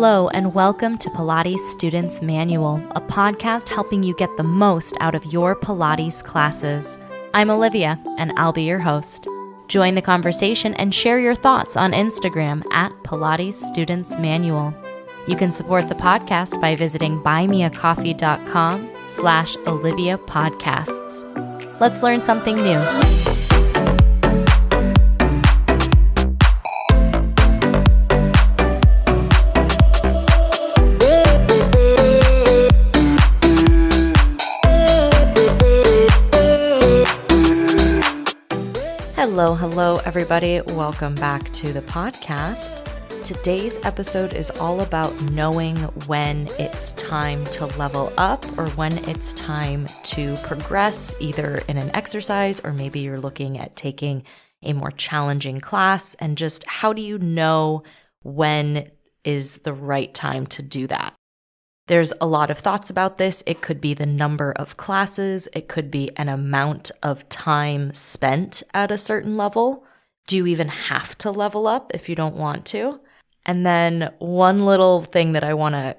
Hello and welcome to Pilates Students Manual, a podcast helping you get the most out of your Pilates classes. I'm Olivia and I'll be your host. Join the conversation and share your thoughts on Instagram at Pilates Students Manual. You can support the podcast by visiting buymeacoffee.com/Olivia Podcasts. Let's learn something new. Hello, everybody. Welcome back to the podcast. Today's episode is all about knowing when it's time to level up or when it's time to progress, either in an exercise or maybe you're looking at taking a more challenging class, and just how do you know when is the right time to do that? There's a lot of thoughts about this. It could be the number of classes. It could be an amount of time spent at a certain level. Do you even have to level up if you don't want to? And then one little thing that I want to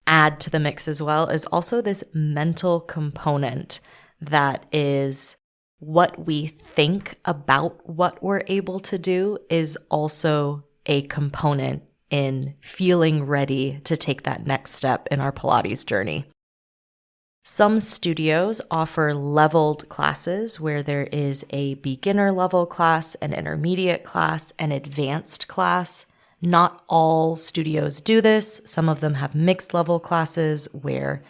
add to the mix as well is also this mental component that is what we think about what we're able to do is also a component in feeling ready to take that next step in our Pilates journey. Some studios offer leveled classes where there is a beginner level class, an intermediate class, an advanced class. Not all studios do this. Some of them have mixed level classes where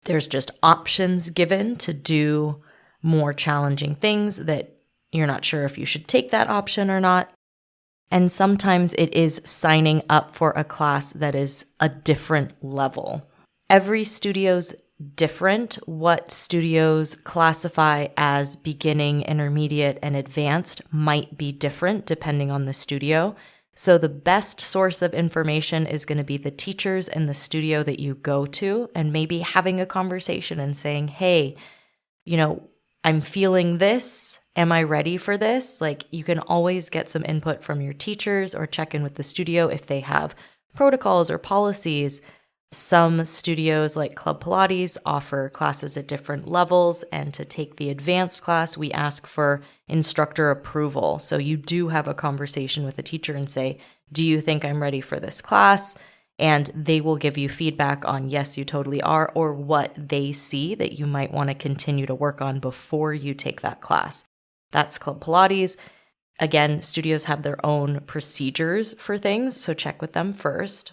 there's just options given to do more challenging things that you're not sure if you should take that option or not. And sometimes it is signing up for a class that is a different level. Every studio's different. What studios classify as beginning, intermediate, and advanced might be different depending on the studio. So the best source of information is going to be the teachers in the studio that you go to, and maybe having a conversation and saying, hey, I'm feeling this. Am I ready for this? Like, you can always get some input from your teachers or check in with the studio if they have protocols or policies. Some studios like Club Pilates offer classes at different levels, and to take the advanced class, we ask for instructor approval. So you do have a conversation with the teacher and say, do you think I'm ready for this class? And they will give you feedback on, yes, you totally are, or what they see that you might want to continue to work on before you take that class. That's Club Pilates. Again, studios have their own procedures for things, so check with them first.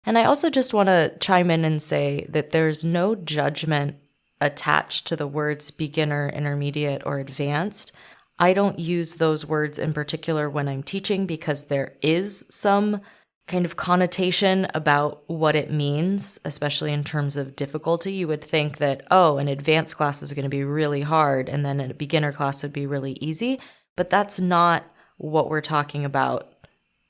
And I also just want to chime in and say that there's no judgment attached to the words beginner, intermediate, or advanced. I don't use those words in particular when I'm teaching because there is some kind of connotation about what it means, especially in terms of difficulty. You would think that, an advanced class is going to be really hard and then a beginner class would be really easy. But that's not what we're talking about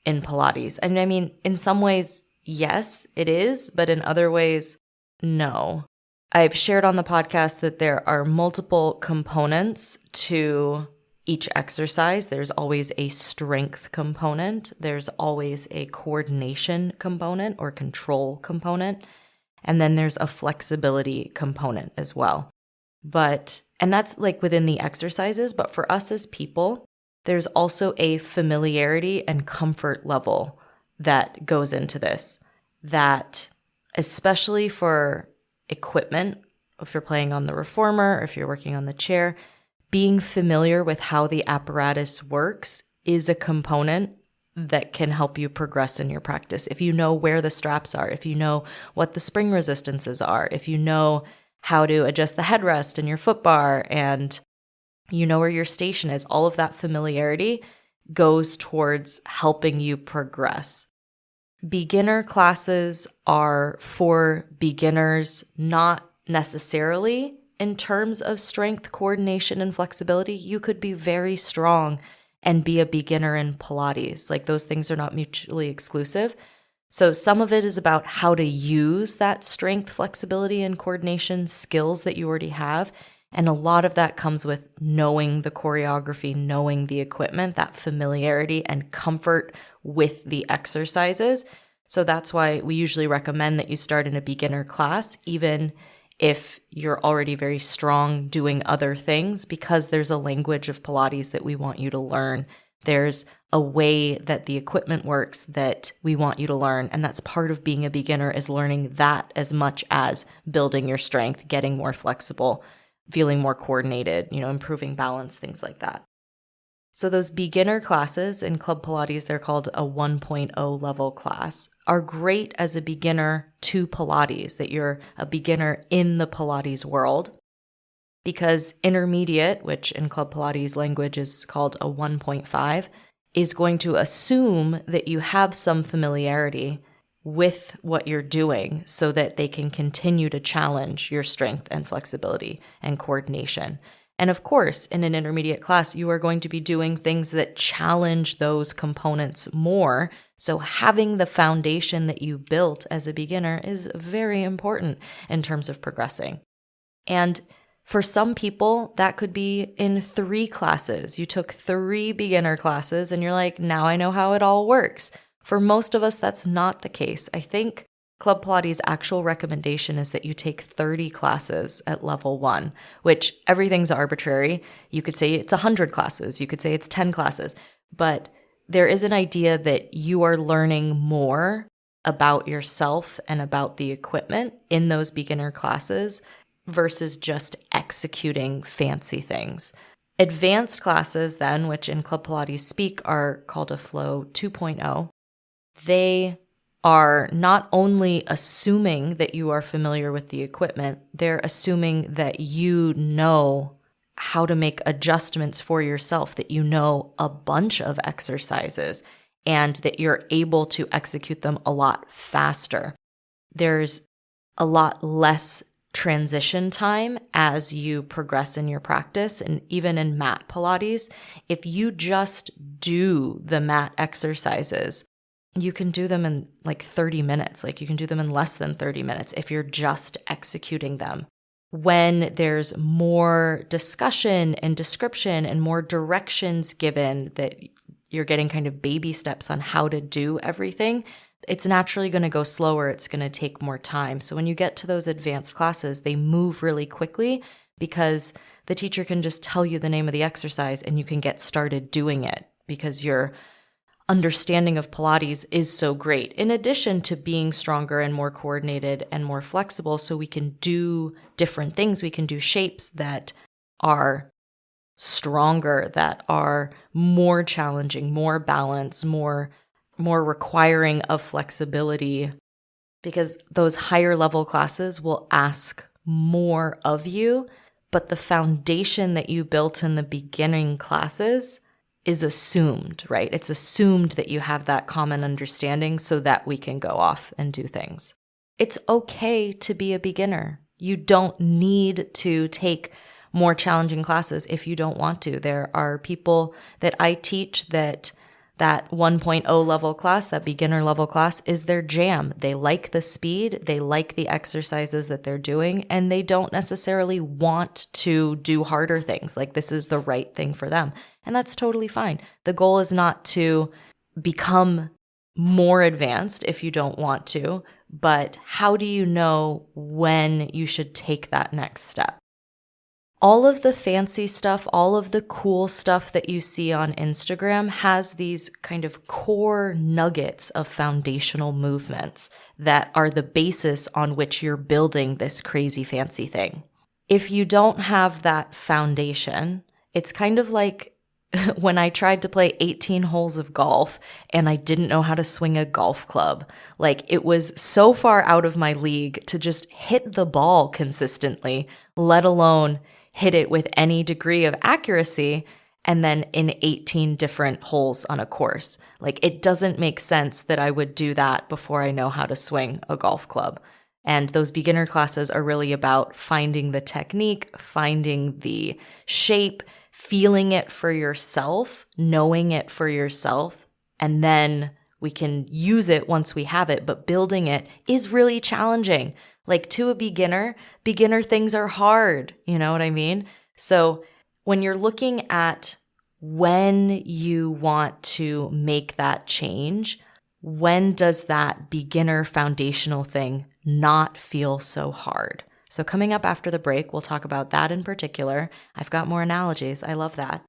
in Pilates. And I mean, in some ways, yes, it is, but in other ways, no. I've shared on the podcast that there are multiple components to each exercise. There's always a strength component. There's always a coordination component or control component. And then there's a flexibility component as well. And that's like within the exercises, but for us as people, there's also a familiarity and comfort level that goes into this, that especially for equipment, if you're playing on the reformer, or if you're working on the chair, being familiar with how the apparatus works is a component that can help you progress in your practice. If you know where the straps are, if you know what the spring resistances are, if you know how to adjust the headrest and your foot bar, and you know where your station is, all of that familiarity goes towards helping you progress. Beginner classes are for beginners, not necessarily in terms of strength, coordination, and flexibility. You could be very strong and be a beginner in Pilates. Like, those things are not mutually exclusive. So some of it is about how to use that strength, flexibility, and coordination skills that you already have. And a lot of that comes with knowing the choreography, knowing the equipment, that familiarity and comfort with the exercises. So that's why we usually recommend that you start in a beginner class, even if you're already very strong doing other things, because there's a language of Pilates that we want you to learn. There's a way that the equipment works that we want you to learn. And that's part of being a beginner, is learning that as much as building your strength, getting more flexible, feeling more coordinated, improving balance, things like that. So those beginner classes in Club Pilates, they're called a 1.0 level class, are great as a beginner to Pilates, that you're a beginner in the Pilates world. Because intermediate, which in Club Pilates language is called a 1.5, is going to assume that you have some familiarity with what you're doing so that they can continue to challenge your strength and flexibility and coordination. And of course, in an intermediate class, you are going to be doing things that challenge those components more. So having the foundation that you built as a beginner is very important in terms of progressing. And for some people, that could be in 3 classes. You took 3 beginner classes and you're like, now I know how it all works. For most of us, that's not the case. I think Club Pilates' actual recommendation is that you take 30 classes at level 1, which everything's arbitrary. You could say it's 100 classes. You could say it's 10 classes. But there is an idea that you are learning more about yourself and about the equipment in those beginner classes versus just executing fancy things. Advanced classes then, which in Club Pilates speak are called a Flow 2.0, they are not only assuming that you are familiar with the equipment, they're assuming that you know how to make adjustments for yourself, that you know a bunch of exercises, and that you're able to execute them a lot faster. There's a lot less transition time as you progress in your practice. And even in mat Pilates, if you just do the mat exercises, you can do them in like 30 minutes. Like you can do them in less than 30 minutes if you're just executing them. When there's more discussion and description and more directions given, that you're getting kind of baby steps on how to do everything, it's naturally going to go slower. It's going to take more time. So when you get to those advanced classes, they move really quickly because the teacher can just tell you the name of the exercise and you can get started doing it because your understanding of Pilates is so great, in addition to being stronger and more coordinated and more flexible, so we can do different things. We can do shapes that are stronger, that are more challenging, more balance, more requiring of flexibility, because those higher level classes will ask more of you, but the foundation that you built in the beginning classes is assumed, right? It's assumed that you have that common understanding so that we can go off and do things. It's okay to be a beginner. You don't need to take more challenging classes if you don't want to. There are people that I teach that 1.0 level class, that beginner level class, is their jam. They like the speed, they like the exercises that they're doing, and they don't necessarily want to do harder things. Like this is the right thing for them. And that's totally fine. The goal is not to become more advanced if you don't want to, but how do you know when you should take that next step? All of the fancy stuff, all of the cool stuff that you see on Instagram has these kind of core nuggets of foundational movements that are the basis on which you're building this crazy fancy thing. If you don't have that foundation, it's kind of like when I tried to play 18 holes of golf and I didn't know how to swing a golf club. Like it was so far out of my league to just hit the ball consistently, let alone hit it with any degree of accuracy, and then in 18 different holes on a course. Like it doesn't make sense that I would do that before I know how to swing a golf club. And those beginner classes are really about finding the technique, finding the shape, feeling it for yourself, knowing it for yourself, and then we can use it once we have it. But building it is really challenging. Like to a beginner things are hard. You know what I mean? So when you're looking at when you want to make that change, when does that beginner foundational thing not feel so hard? So coming up after the break, we'll talk about that in particular. I've got more analogies. I love that.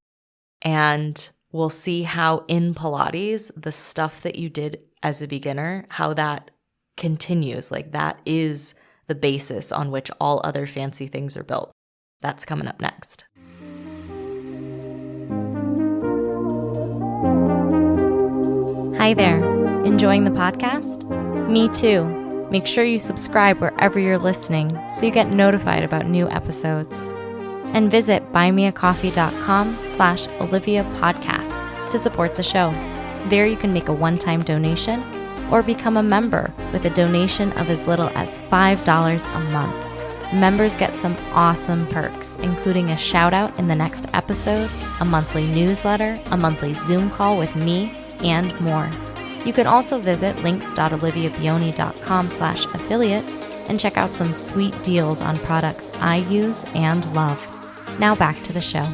And we'll see how in Pilates, the stuff that you did as a beginner, how that continues. Like that is the basis on which all other fancy things are built. That's coming up next. Hi there. Enjoying the podcast? Me too. Make sure you subscribe wherever you're listening so you get notified about new episodes. And visit buymeacoffee.com/Olivia Podcasts to support the show. There you can make a one-time donation or become a member with a donation of as little as $5 a month. Members get some awesome perks, including a shout out in the next episode, a monthly newsletter, a monthly Zoom call with me, and more. You can also visit links.oliviabioni.com/affiliate and check out some sweet deals on products I use and love. Now back to the show.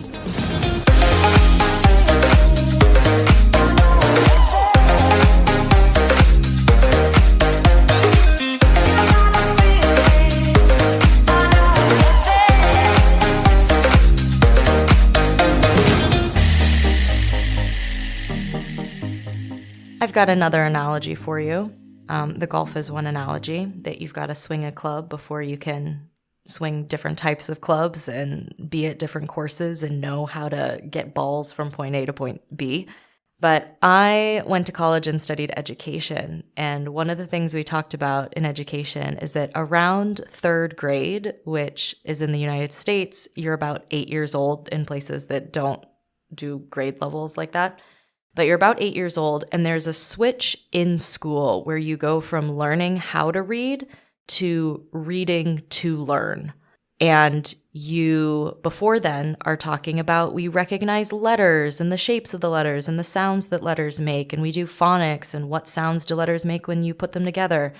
I've got another analogy for you. The golf is one analogy, that you've got to swing a club before you can swing different types of clubs and be at different courses and know how to get balls from point A to point B. But I went to college and studied education. And one of the things we talked about in education is that around third grade, which is in the United States, you're about 8 years old in places that don't do grade levels like that. But you're about 8 years old, and there's a switch in school where you go from learning how to read to reading to learn. And you, before then, are talking about we recognize letters and the shapes of the letters and the sounds that letters make, and we do phonics and what sounds do letters make when you put them together.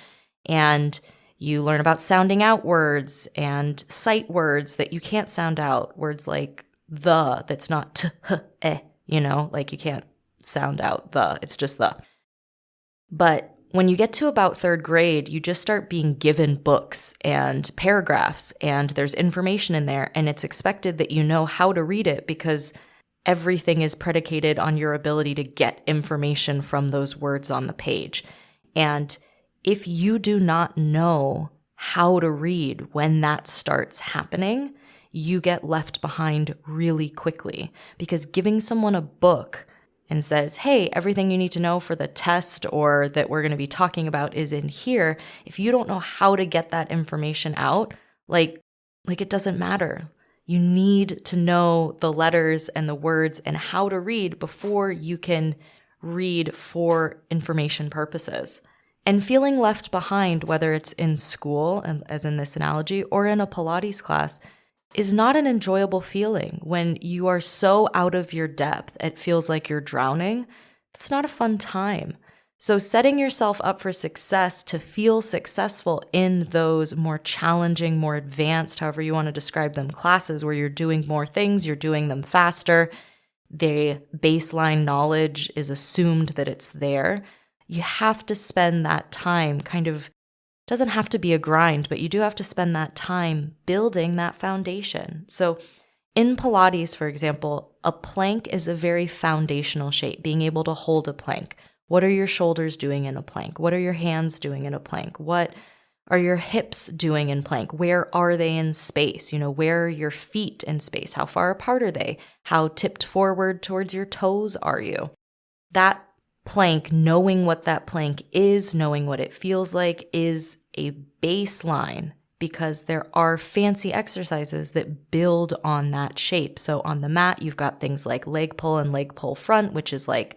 And you learn about sounding out words and sight words that you can't sound out, words like the, that's not t, h, eh, like you can't sound out the, it's just the. But when you get to about third grade, you just start being given books and paragraphs, and there's information in there, and it's expected that you know how to read it because everything is predicated on your ability to get information from those words on the page. And if you do not know how to read when that starts happening, you get left behind really quickly, because giving someone a book and says, hey, everything you need to know for the test or that we're going to be talking about is in here. If you don't know how to get that information out, like it doesn't matter. You need to know the letters and the words and how to read before you can read for information purposes. And feeling left behind, whether it's in school, as in this analogy, or in a Pilates class, is not an enjoyable feeling. When you are so out of your depth, it feels like you're drowning. It's not a fun time. So setting yourself up for success to feel successful in those more challenging, more advanced, however you want to describe them, classes where you're doing more things, you're doing them faster, the baseline knowledge is assumed that it's there. You have to spend that time doesn't have to be a grind, but you do have to spend that time building that foundation. So in Pilates, for example, a plank is a very foundational shape, being able to hold a plank. What are your shoulders doing in a plank? What are your hands doing in a plank? What are your hips doing in plank? Where are they in space? Where are your feet in space? How far apart are they? How tipped forward towards your toes are you? That plank, knowing what that plank is, knowing what it feels like, is a baseline, because there are fancy exercises that build on that shape. So on the mat, you've got things like leg pull and leg pull front, which is like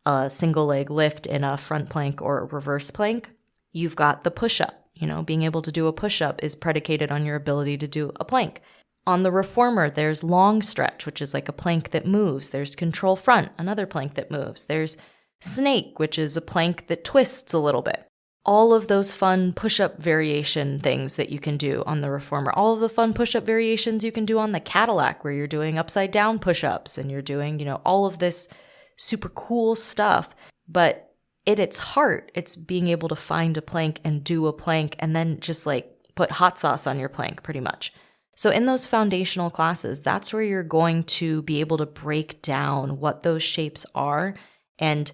a single leg lift in a front plank or a reverse plank. You've got the push-up. Being able to do a push-up is predicated on your ability to do a plank. On the reformer, there's long stretch, which is like a plank that moves. There's control front, another plank that moves. There's snake, which is a plank that twists a little bit. All of those fun push-up variation things that you can do on the reformer. All of the fun push-up variations you can do on the Cadillac, where you're doing upside-down push-ups and you're doing, all of this super cool stuff. But at its heart, it's being able to find a plank and do a plank and then just like put hot sauce on your plank pretty much. So in those foundational classes, that's where you're going to be able to break down what those shapes are. And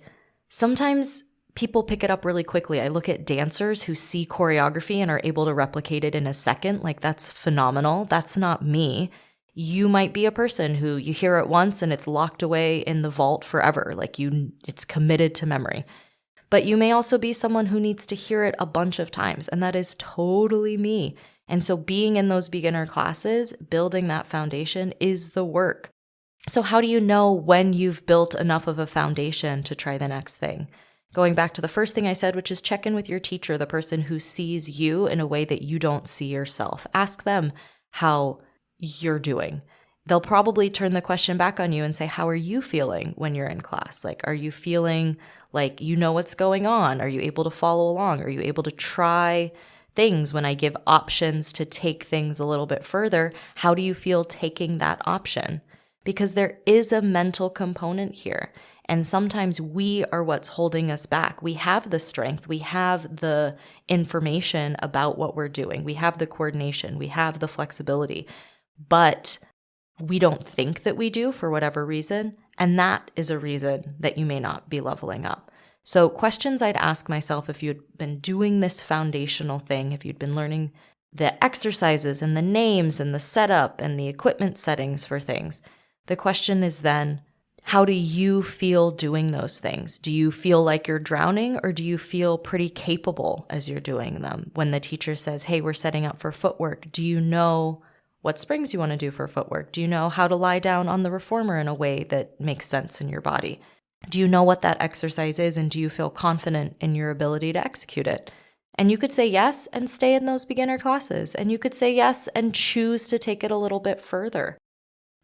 sometimes people pick it up really quickly. I look at dancers who see choreography and are able to replicate it in a second. Like, that's phenomenal. That's not me. You might be a person who you hear it once and it's locked away in the vault forever. Like, it's committed to memory. But you may also be someone who needs to hear it a bunch of times, and that is totally me. And so being in those beginner classes, building that foundation is the work. So how do you know when you've built enough of a foundation to try the next thing? Going back to the first thing I said, which is check in with your teacher, the person who sees you in a way that you don't see yourself. Ask them how you're doing. They'll probably turn the question back on you and say, how are you feeling when you're in class? Like, are you feeling like you know what's going on? Are you able to follow along? Are you able to try things when I give options to take things a little bit further? How do you feel taking that option? Because there is a mental component here. And sometimes we are what's holding us back. We have the strength. We have the information about what we're doing. We have the coordination. We have the flexibility. But we don't think that we do for whatever reason. And that is a reason that you may not be leveling up. So questions I'd ask myself if you'd been doing this foundational thing, if you'd been learning the exercises and the names and the setup and the equipment settings for things, the question is then, how do you feel doing those things? Do you feel like you're drowning, or do you feel pretty capable as you're doing them? When the teacher says, hey, we're setting up for footwork, do you know what springs you want to do for footwork? Do you know how to lie down on the reformer in a way that makes sense in your body? Do you know what that exercise is, and do you feel confident in your ability to execute it? And you could say yes and stay in those beginner classes, and you could say yes and choose to take it a little bit further.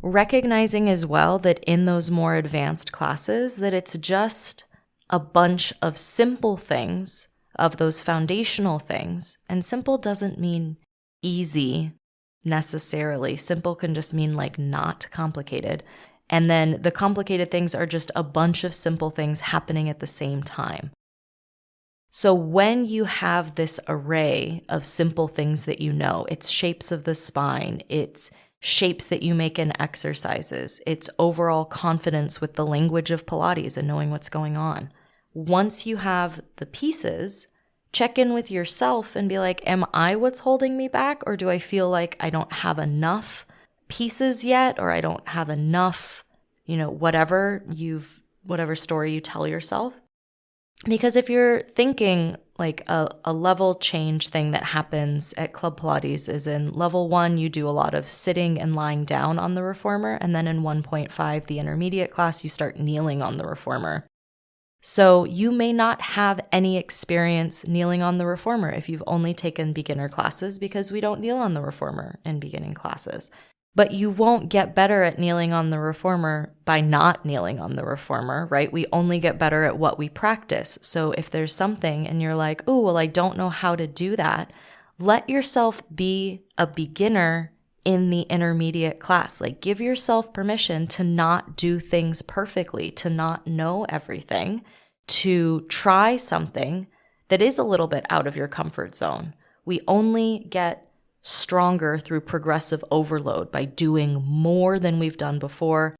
Recognizing as well that in those more advanced classes, that it's just a bunch of simple things, of those foundational things. And simple doesn't mean easy necessarily. Simple can just mean like not complicated. And then the complicated things are just a bunch of simple things happening at the same time. So when you have this array of simple things that you know, it's shapes of the spine, it's shapes that you make in exercises, it's overall confidence with the language of Pilates and knowing what's going on. Once you have the pieces, check in with yourself and be like, am I what's holding me back? Or do I feel like I don't have enough pieces yet, or I don't have enough, whatever story you tell yourself? Because if you're thinking like a level change thing that happens at Club Pilates is in level 1, you do a lot of sitting and lying down on the reformer. And then in 1.5, the intermediate class, you start kneeling on the reformer. So you may not have any experience kneeling on the reformer if you've only taken beginner classes, because we don't kneel on the reformer in beginning classes. But you won't get better at kneeling on the reformer by not kneeling on the reformer, right? We only get better at what we practice. So if there's something and you're like, oh, well, I don't know how to do that, let yourself be a beginner in the intermediate class. Like, give yourself permission to not do things perfectly, to not know everything, to try something that is a little bit out of your comfort zone. We only get stronger through progressive overload by doing more than we've done before,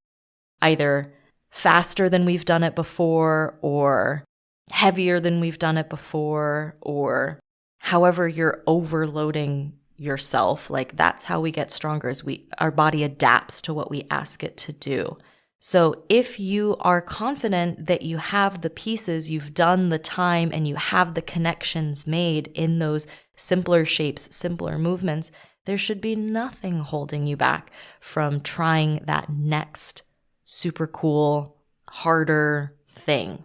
either faster than we've done it before, or heavier than we've done it before, or however you're overloading yourself. Like, that's how we get stronger, is our body adapts to what we ask it to do. So if you are confident that you have the pieces, you've done the time, and you have the connections made in those simpler shapes, simpler movements, there should be nothing holding you back from trying that next super cool, harder thing.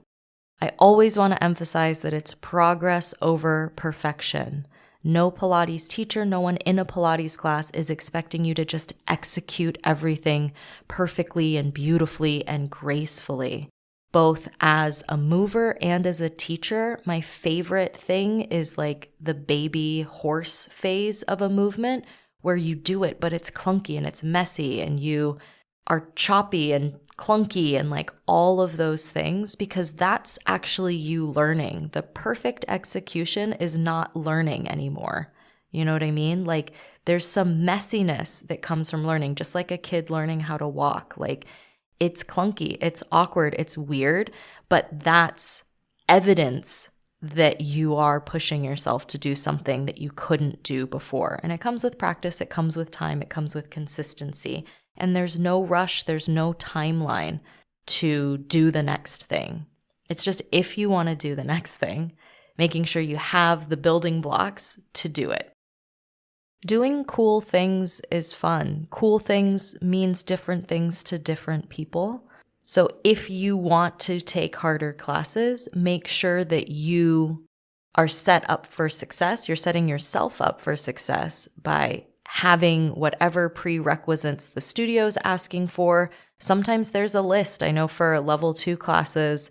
I always want to emphasize that it's progress over perfection. No Pilates teacher, no one in a Pilates class is expecting you to just execute everything perfectly and beautifully and gracefully. Both as a mover and as a teacher, my favorite thing is like the baby horse phase of a movement where you do it, but it's clunky and it's messy and you are choppy and clunky and like all of those things, because that's actually you learning. The perfect execution is not learning anymore. You know what I mean? Like there's some messiness that comes from learning, just like a kid learning how to walk. Like it's clunky, it's awkward, it's weird, but that's evidence that you are pushing yourself to do something that you couldn't do before. And it comes with practice, it comes with time, it comes with consistency. And there's no rush, there's no timeline to do the next thing. It's just if you want to do the next thing, making sure you have the building blocks to do it. Doing cool things is fun. Cool things means different things to different people. So if you want to take harder classes, make sure that you are set up for success. You're setting yourself up for success by having whatever prerequisites the studio's asking for. Sometimes there's a list. I know for level 2 classes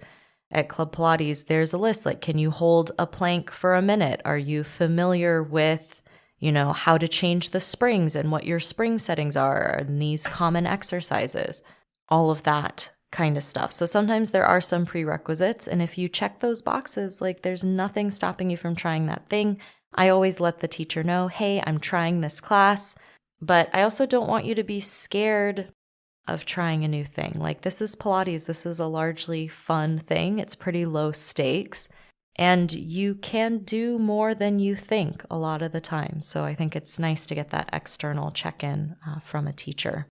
at Club Pilates, there's a list like, can you hold a plank for a minute? Are you familiar with how to change the springs and what your spring settings are and these common exercises, all of that kind of stuff. So sometimes there are some prerequisites, and if you check those boxes, like there's nothing stopping you from trying that thing. I always let the teacher know, hey, I'm trying this class, but I also don't want you to be scared of trying a new thing. Like this is Pilates, this is a largely fun thing. It's pretty low stakes. And you can do more than you think a lot of the time. So I think it's nice to get that external check-in from a teacher.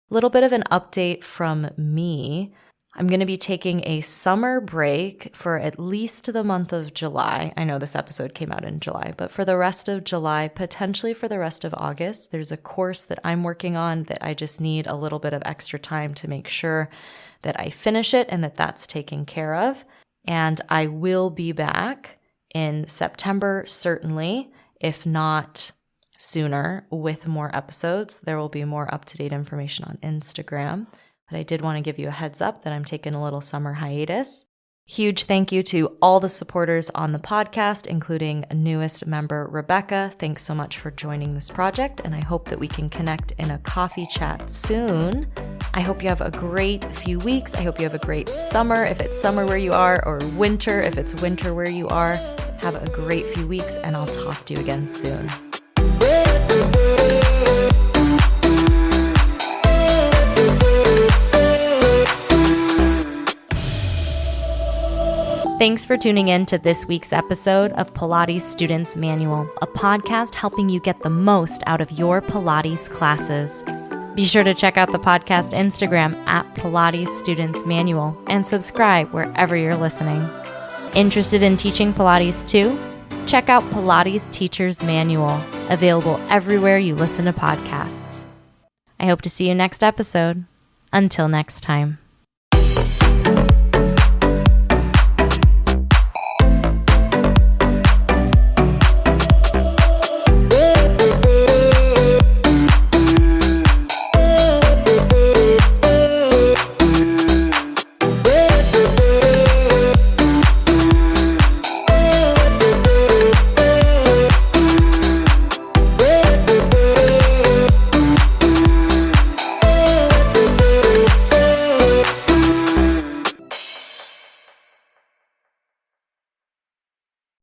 A little bit of an update from me. I'm going to be taking a summer break for at least the month of July. I know this episode came out in July, but for the rest of July, potentially for the rest of August, there's a course that I'm working on that I just need a little bit of extra time to make sure that I finish it and that that's taken care of. And I will be back in September, certainly, if not sooner, with more episodes. There will be more up-to-date information on Instagram. But I did want to give you a heads up that I'm taking a little summer hiatus. Huge thank you to all the supporters on the podcast, including newest member Rebecca. Thanks so much for joining this project, and I hope that we can connect in a coffee chat soon. I hope you have a great few weeks. I hope you have a great summer if it's summer where you are, or winter if it's winter where you are. Have a great few weeks, and I'll talk to you again soon. Thanks for tuning in to this week's episode of Pilates Students Manual, a podcast helping you get the most out of your Pilates classes. Be sure to check out the podcast Instagram at Pilates Students Manual and subscribe wherever you're listening. Interested in teaching Pilates too? Check out Pilates Teacher's Manual, available everywhere you listen to podcasts. I hope to see you next episode. Until next time.